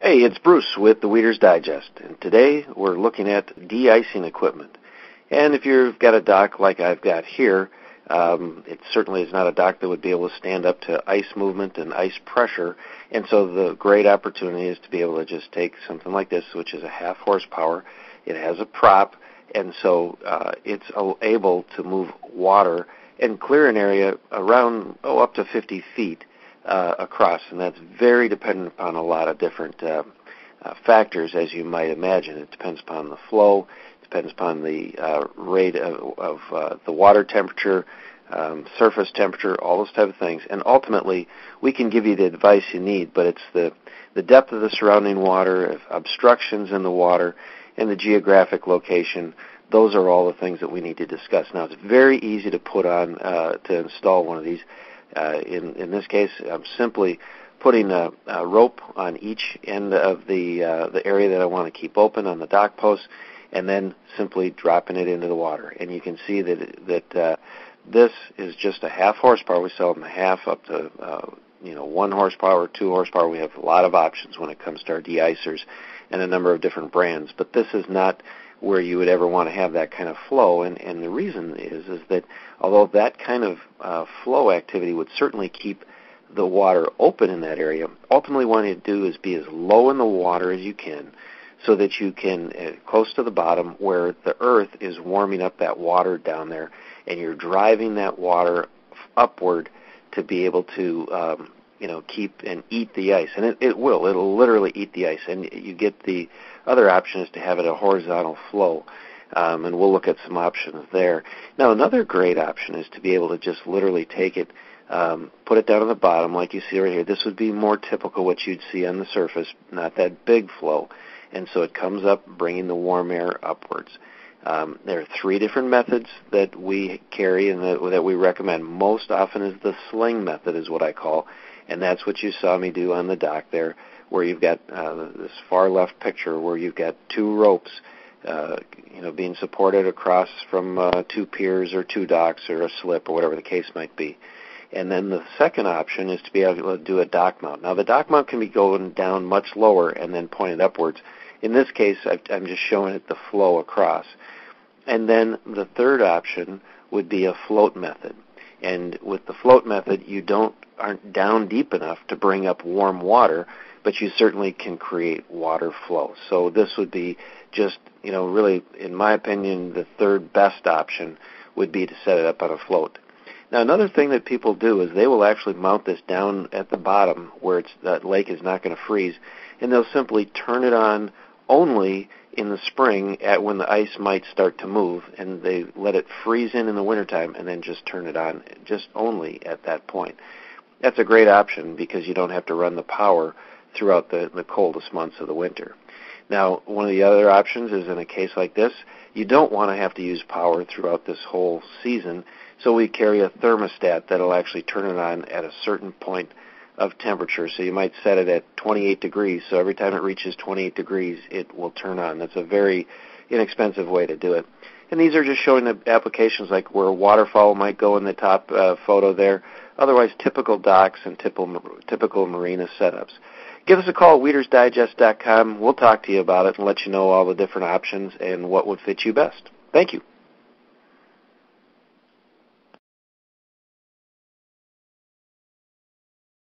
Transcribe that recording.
Hey, it's Bruce with the Weeder's Digest, and today we're looking at de-icing equipment. And if you've got a dock like I've got here, it certainly is not a dock that would be able to stand up to ice movement and ice pressure, and so the great opportunity is to be able to just take something like this, which is a half horsepower. It has a prop, and so it's able to move water and clear an area around up to 50 feet across, and that's very dependent upon a lot of different factors, as you might imagine. It depends upon the flow, depends upon the rate of the water temperature, surface temperature, all those type of things. And ultimately, we can give you the advice you need, but it's the depth of the surrounding water, obstructions in the water, and the geographic location. Those are all the things that we need to discuss. Now, it's very easy to put on, to install one of these. In this case, I'm simply putting a rope on each end of the area that I want to keep open on the dock post, and then simply dropping it into the water. And you can see that this is just a half horsepower. We sell them a half up to 1 horsepower, 2 horsepower. We have a lot of options when it comes to our de-icers and a number of different brands. But this is not where you would ever want to have that kind of flow, and the reason is that although that kind of flow activity would certainly keep the water open in that area, ultimately what you want to do is be as low in the water as you can so that you can, close to the bottom where the earth is warming up that water down there, and you're driving that water upward to be able to keep and eat the ice. And it'll literally eat the ice. And you get the other option is to have it a horizontal flow. And we'll look at some options there. Now, another great option is to be able to just literally take it, put it down on the bottom like you see right here. This would be more typical what you'd see on the surface, not that big flow. And so it comes up, bringing the warm air upwards. There are 3 different methods that we carry and that we recommend. Most often is the sling method is what I call, and that's what you saw me do on the dock there, where you've got this far left picture where you've got 2 ropes being supported across from 2 piers or 2 docks or a slip or whatever the case might be. And then the second option is to be able to do a dock mount. Now, the dock mount can be going down much lower and then pointed upwards. In this case, I'm just showing it the flow across. And then the third option would be a float method. And with the float method, you aren't down deep enough to bring up warm water, but you certainly can create water flow. So this would be just, really, in my opinion, the third best option would be to set it up on a float. Now, another thing that people do is they will actually mount this down at the bottom where that lake is not going to freeze, and they'll simply turn it on only in the spring when the ice might start to move, and they let it freeze in the wintertime and then just turn it on just only at that point. That's a great option because you don't have to run the power throughout the coldest months of the winter. Now, one of the other options is in a case like this, you don't want to have to use power throughout this whole season, so we carry a thermostat that'll actually turn it on at a certain point of temperature. So you might set it at 28 degrees, so every time it reaches 28 degrees, it will turn on. That's a very inexpensive way to do it. And these are just showing the applications like where a waterfowl might go in the top photo there, otherwise typical docks and typical marina setups. Give us a call at WeedersDigest.com. We'll talk to you about it and let you know all the different options and what would fit you best. Thank you.